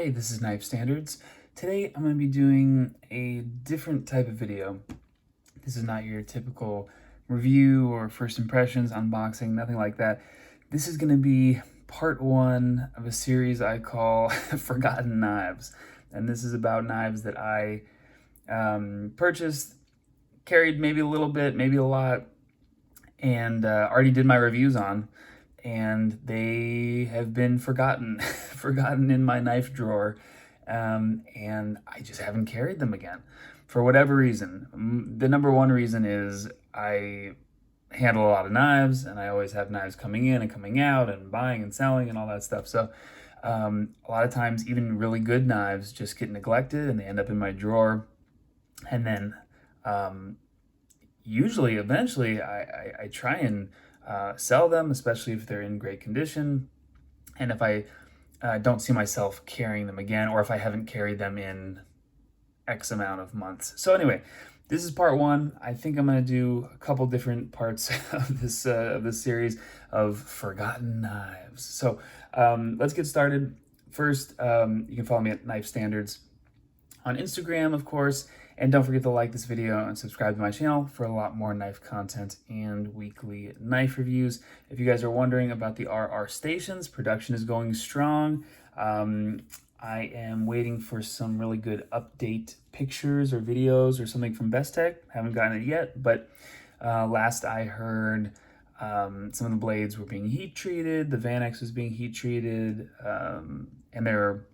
Hey, this is Knife Standards. Today I'm going to be doing a different type of video. This is not your typical review or first impressions, unboxing, nothing like that. This is going to be part one of a series I call Forgotten Knives. And this is about knives that I purchased, carried maybe a little bit, maybe a lot, and already did my reviews on. And they have been forgotten, forgotten in my knife drawer, and I just haven't carried them again for whatever reason. The number one reason is I handle a lot of knives, and I always have knives coming in and coming out, and buying and selling and all that stuff. So a lot of times, even really good knives just get neglected, and they end up in my drawer, and then usually, eventually, I try and sell them, especially if they're in great condition. And if I don't see myself carrying them again, or if I haven't carried them in X amount of months. So anyway, this is part one. I think I'm going to do a couple different parts of this series of forgotten knives. So let's get started. First, you can follow me at Knife Standards on Instagram, of course, and don't forget to like this video and subscribe to my channel for a lot more knife content and weekly knife reviews. If you guys are wondering about the RR stations, production is going strong. I am waiting for some really good update pictures or videos or something from Tech. Haven't gotten it yet, but last I heard, some of the blades were being heat treated, the Van X was being heat treated, and they're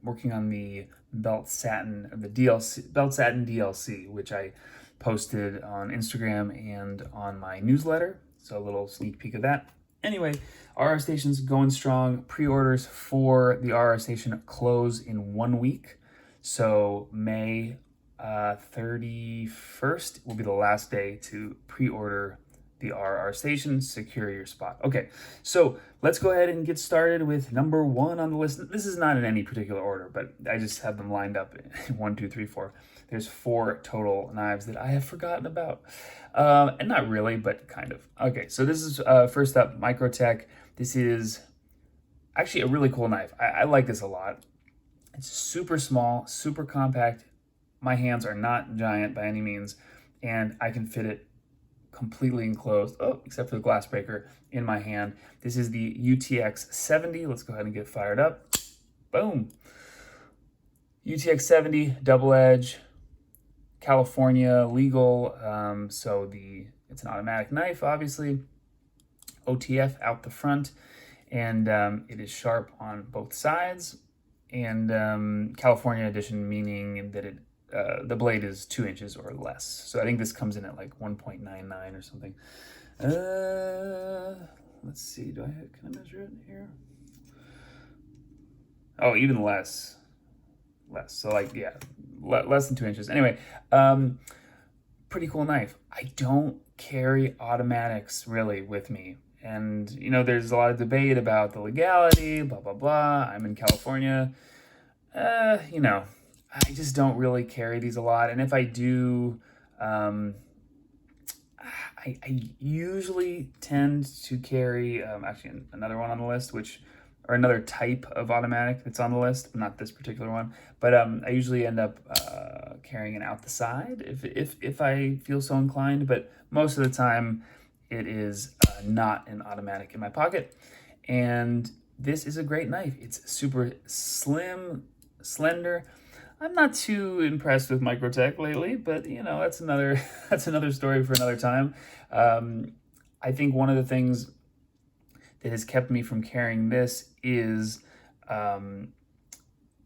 working on the belt satin DLC, which I posted on Instagram and on my newsletter. So a little sneak peek of that. Anyway, RR Station's going strong. Pre-orders for the RR Station close in 1 week. So May 31st will be the last day to pre-order the RR Station. Secure your spot. Okay, so let's go ahead and get started with number one on the list. This is not in any particular order, but I just have them lined up. 1, 2, 3, 4. There's 4 total knives that I have forgotten about. And not really, but kind of. Okay, so this is first up, Microtech. This is actually a really cool knife. I like this a lot. It's super small, super compact. My hands are not giant by any means, and I can fit it completely enclosed, except for the glass breaker, in my hand. This is the UTX70. Let's go ahead and get fired up. Boom. UTX70, double edge, California legal. So it's an automatic knife, obviously. OTF out the front, and it is sharp on both sides. And California edition, meaning that the blade is 2 inches or less. So I think this comes in at like 1.99 or something. Let's see, can I measure it here? Oh, even less. So like, yeah, less than 2 inches. Anyway, pretty cool knife. I don't carry automatics really with me. And, you know, there's a lot of debate about the legality, blah, blah, blah. I'm in California. You know, I just don't really carry these a lot. And if I do, I usually tend to carry, actually another one on the list, or another type of automatic that's on the list, but not this particular one. But I usually end up carrying it out the side if I feel so inclined. But most of the time, it is not an automatic in my pocket. And this is a great knife. It's super slim, slender. I'm not too impressed with Microtech lately, but you know, that's another story for another time. I think one of the things that has kept me from carrying this is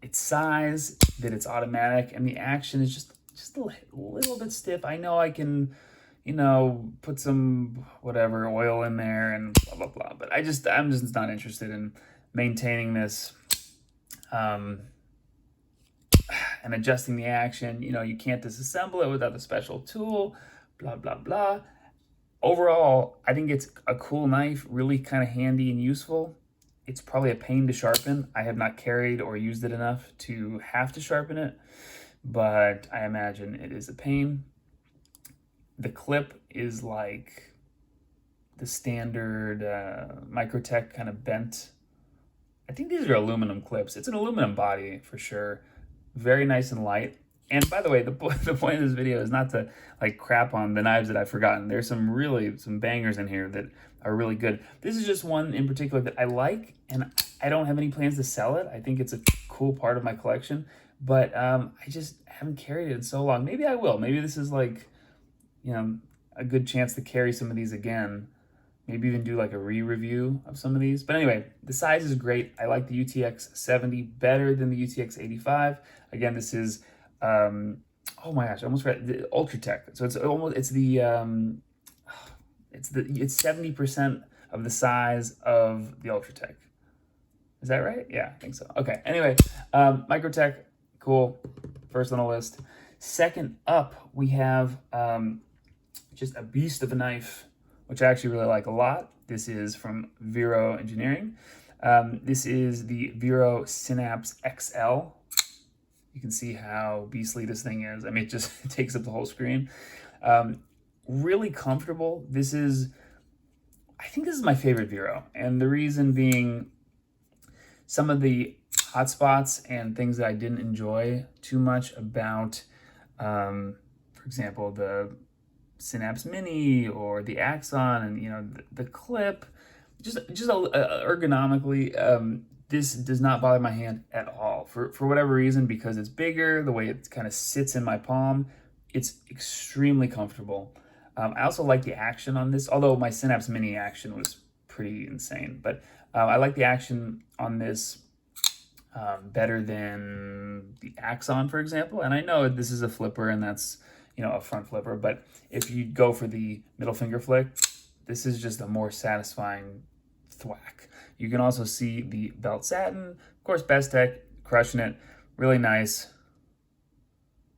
its size, that it's automatic, and the action is just a little bit stiff. I know I can, you know, put some whatever oil in there and blah blah blah, but I'm just not interested in maintaining this. And adjusting the action. You know, you can't disassemble it without a special tool, blah, blah, blah. Overall, I think it's a cool knife, really kind of handy and useful. It's probably a pain to sharpen. I have not carried or used it enough to have to sharpen it, but I imagine it is a pain. The clip is like the standard Microtech kind of bent I think these are aluminum clips. It's an aluminum body for sure. Very nice and light. And by the way, the point of this video is not to like crap on the knives that I've forgotten. There's some bangers in here that are really good. This is just one in particular that I like, and I don't have any plans to sell it. I think it's a cool part of my collection, but I just haven't carried it in so long. Maybe I will. Maybe this is like, you know, a good chance to carry some of these again. Maybe even do like a re-review of some of these. But anyway, the size is great. I like the UTX70 better than the UTX85. Again, this is, oh my gosh, I almost read the Ultratech. So it's 70% of the size of the Ultratech. Is that right? Yeah, I think so. Okay, anyway, Microtech, cool. First on the list. Second up, we have just a beast of a knife, which I actually really like a lot. This is from Vero Engineering. This is the Vero Synapse XL. You can see how beastly this thing is. I mean, it just takes up the whole screen. Really comfortable. I think this is my favorite Vero. And the reason being some of the hot spots and things that I didn't enjoy too much about, for example, the Synapse Mini or the Axon, and you know the clip, just ergonomically, this does not bother my hand at all for whatever reason, because it's bigger, the way it kind of sits in my palm, it's extremely comfortable. I also like the action on this, although my Synapse Mini action was pretty insane, but I like the action on this better than the Axon, for example. And I know this is a flipper and that's, you know, a front flipper, but if you go for the middle finger flick, this is just a more satisfying thwack. You can also see the belt satin, of course, Bestech, crushing it, really nice.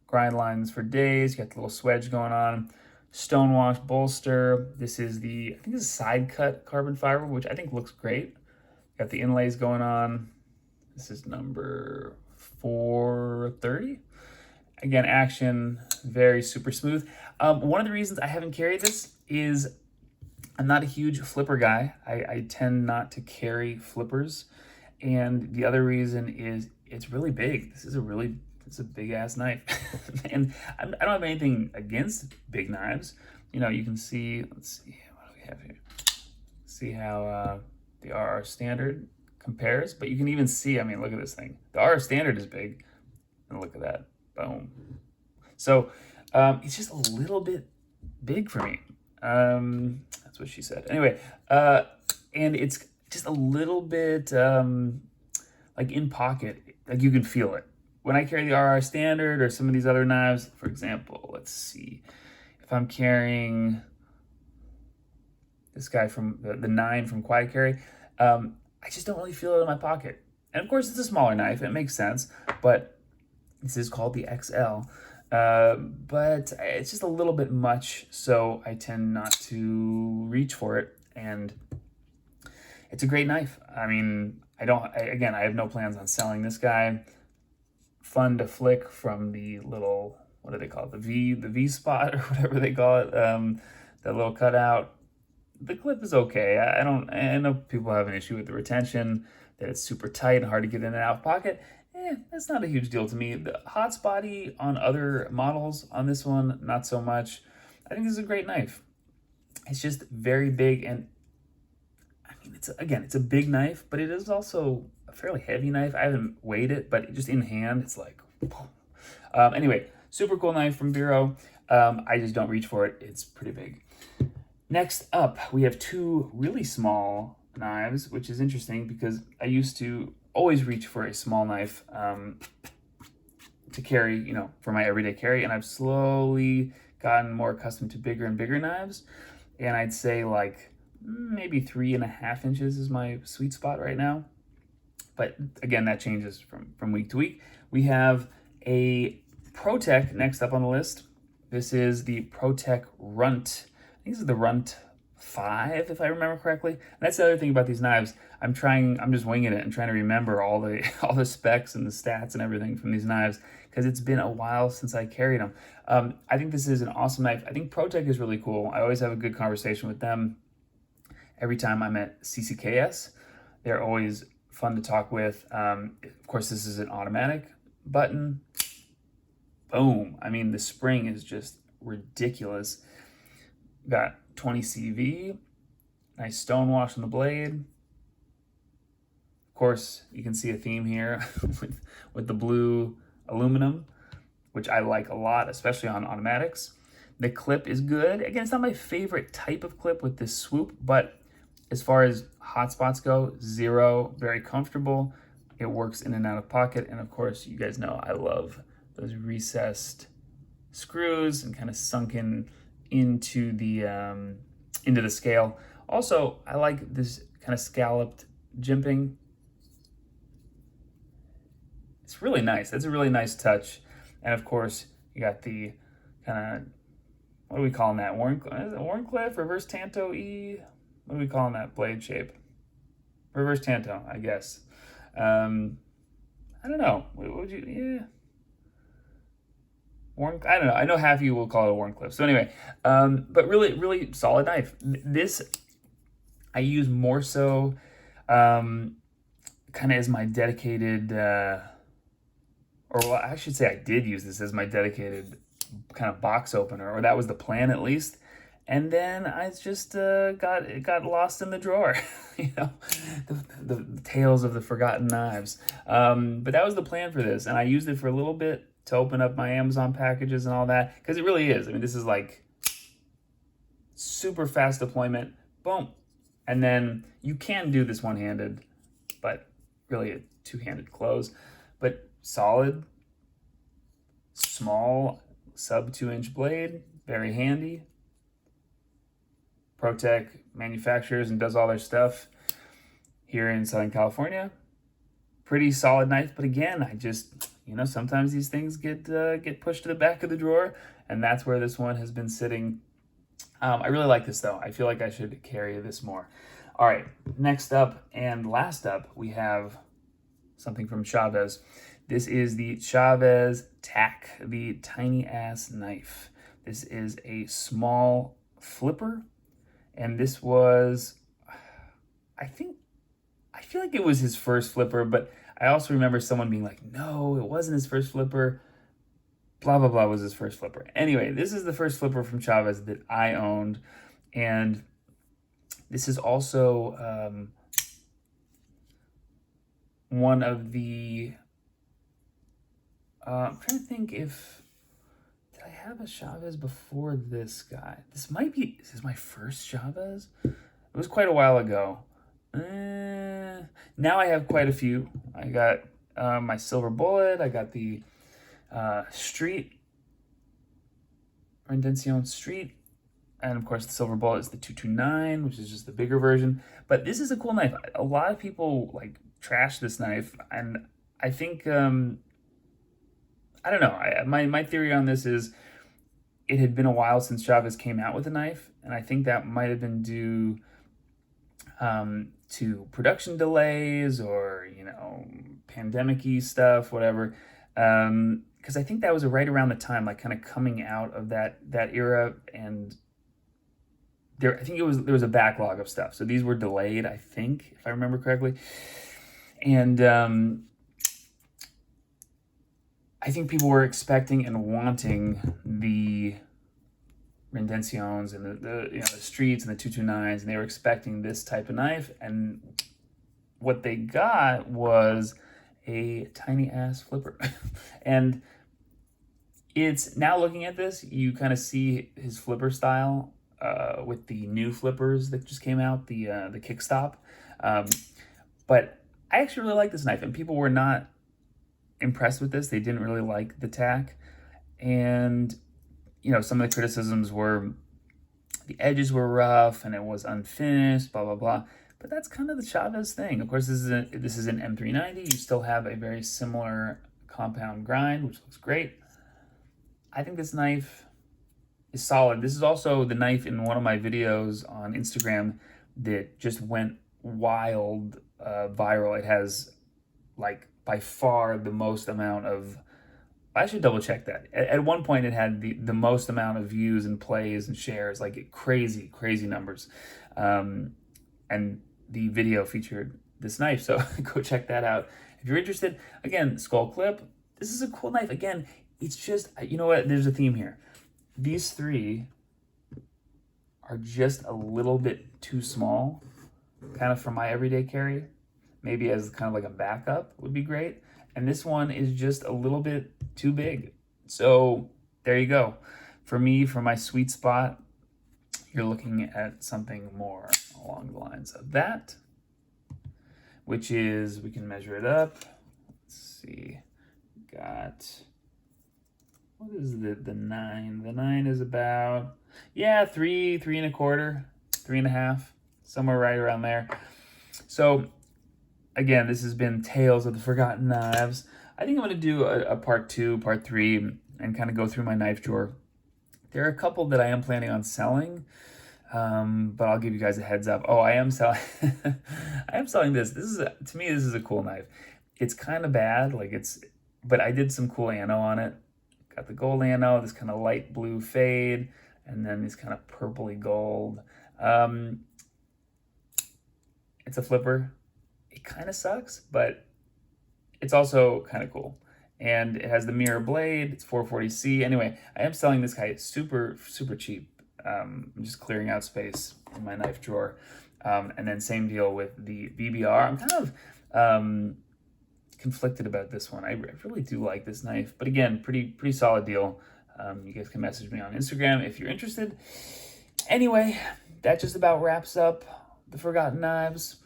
Grind lines for days, you got the little swedge going on. Stonewash bolster. This is I think this is side cut carbon fiber, which I think looks great. Got the inlays going on. This is number 430. Again, action, very super smooth. One of the reasons I haven't carried this is I'm not a huge flipper guy. I tend not to carry flippers. And the other reason is it's really big. It's a big ass knife. And I don't have anything against big knives. You know, you can see, let's see, what do we have here? See how the RR standard compares, but you can even see, I mean, look at this thing. The RR standard is big, and look at that. Boom. So it's just a little bit big for me. That's what she said. Anyway, and it's just a little bit like in pocket, like you can feel it. When I carry the RR standard or some of these other knives, for example, let's see, if I'm carrying this guy from the 9 from Quiet Carry, I just don't really feel it in my pocket. And of course, it's a smaller knife, it makes sense, but this is called the XL. But it's just a little bit much, so I tend not to reach for it. And it's a great knife. I mean, again, I have no plans on selling this guy. Fun to flick from the little, what do they call it? The V spot or whatever they call it. That little cutout. The clip is okay. I know people have an issue with the retention, that it's super tight and hard to get in and out of pocket. That's not a huge deal to me. The hot spotty on other models, on this one, not so much. I think this is a great knife. It's just very big, and I mean, it's a big knife, but it is also a fairly heavy knife. I haven't weighed it, but just in hand, it's like, anyway, super cool knife from Vero. I just don't reach for it. It's pretty big. Next up, we have 2 really small knives, which is interesting because I used to always reach for a small knife to carry, you know, for my everyday carry, and I've slowly gotten more accustomed to bigger and bigger knives, and I'd say like maybe 3.5 inches is my sweet spot right now. But again, that changes from week to week. We have a Protech next up on the list. This is the Protech Runt. I think this is the Runt 5, if I remember correctly. And that's the other thing about these knives. I'm just winging it and trying to remember all the specs and the stats and everything from these knives, because it's been a while since I carried them. I think this is an awesome knife. I think Protech is really cool. I always have a good conversation with them every time I'm at CCKS. They're always fun to talk with. Of course, this is an automatic button. Boom. I mean, the spring is just ridiculous. Got 20 CV, nice stone wash on the blade. Of course, you can see a theme here with the blue aluminum, which I like a lot, especially on automatics. The clip is good. Again, it's not my favorite type of clip with this swoop, but as far as hotspots go, zero, very comfortable. It works in and out of pocket. And of course, you guys know I love those recessed screws and kind of sunken into the scale. Also, I like this kind of scalloped jimping. It's really nice. That's a really nice touch. And of course, you got the kind of, what are we calling that? Warncliffe, reverse tanto E? What are we calling that blade shape? Reverse tanto, I guess. I don't know. What would you, yeah. I don't know. I know half of you will call it a Warncliffe. So anyway, but really, really solid knife. This I use more so kind of as my dedicated, or well, I should say I did use this as my dedicated kind of box opener, or that was the plan at least. And then I just got lost in the drawer, you know, the tales of the forgotten knives. But that was the plan for this, and I used it for a little bit to open up my Amazon packages and all that, because it really is. I mean, this is like super fast deployment, boom. And then you can do this one-handed, but really a two-handed close. But solid, small, sub 2-inch blade, very handy. Protech manufactures and does all their stuff here in Southern California. Pretty solid knife, but again, I just, you know, sometimes these things get pushed to the back of the drawer, and that's where this one has been sitting. I really like this though. I feel like I should carry this more. All right, next up and last up, we have something from Chavez. This is the Chavez Tac, the tiny ass knife. This is a small flipper, and this was, I feel like it was his first flipper, but I also remember someone being like, no, it wasn't his first flipper. Blah, blah, blah was his first flipper. Anyway, this is the first flipper from Chavez that I owned. And this is also one of the, I'm trying to think if, did I have a Chavez before this guy? This is my first Chavez? It was quite a while ago. Now I have quite a few. I got my Silver Bullet. I got the Street, Rendition Street. And of course, the Silver Bullet is the 229, which is just the bigger version. But this is a cool knife. A lot of people like trash this knife. And I think, I don't know. My theory on this is it had been a while since Chavez came out with a knife. And I think that might have been due to production delays or, you know, pandemic-y stuff, whatever. Because I think that was right around the time, like kind of coming out of that era, and I think there was a backlog of stuff. So these were delayed, I think, if I remember correctly. And I think people were expecting and wanting the Renditions and the Streets and the 229s, and they were expecting this type of knife, and what they got was a tiny ass flipper. And it's, now looking at this, you kind of see his flipper style with the new flippers that just came out, the kickstop. But I actually really like this knife, and people were not impressed with this. They didn't really like the tack, and you know, some of the criticisms were the edges were rough and it was unfinished, blah, blah, blah. But that's kind of the Chavez thing. Of course, this is an M390. You still have a very similar compound grind, which looks great. I think this knife is solid. This is also the knife in one of my videos on Instagram that just went wild viral. It has, like, by far the most amount of, I should double check that. At one point, it had the most amount of views and plays and shares, like crazy numbers. And the video featured this knife. So go check that out if you're interested. Again, skull clip. This is a cool knife. Again, it's just, you know what? There's a theme here. These three are just a little bit too small, kind of for my everyday carry. Maybe as kind of like a backup would be great. And this one is just a little bit too big. So there you go. For me, for my sweet spot, you're looking at something more along the lines of that, which is, we can measure it up. Let's see, got, what is the 9? The 9 is about, yeah, 3 1/4, 3 1/2, somewhere right around there. So again, this has been Tales of the Forgotten Knives. I think I'm going to do a part 2, part 3, and kind of go through my knife drawer. There are a couple that I am planning on selling, but I'll give you guys a heads up. Oh, I am selling. I am selling this. This is to me, this is a cool knife. It's kind of bad, like but I did some cool ano on it. Got the gold ano, this kind of light blue fade, and then this kind of purpley gold. It's a flipper. It kind of sucks, but it's also kind of cool. And it has the mirror blade. It's 440C. Anyway, I am selling this guy super, super cheap. I'm just clearing out space in my knife drawer. And then same deal with the VBR. I'm kind of conflicted about this one. I really do like this knife. But again, pretty solid deal. You guys can message me on Instagram if you're interested. Anyway, that just about wraps up the Forgotten Knives.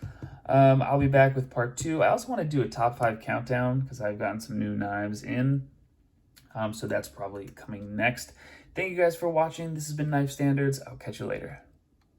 I'll be back with part 2. I also want to do a top 5 countdown because I've gotten some new knives in. So that's probably coming next. Thank you guys for watching. This has been Knife Standards. I'll catch you later.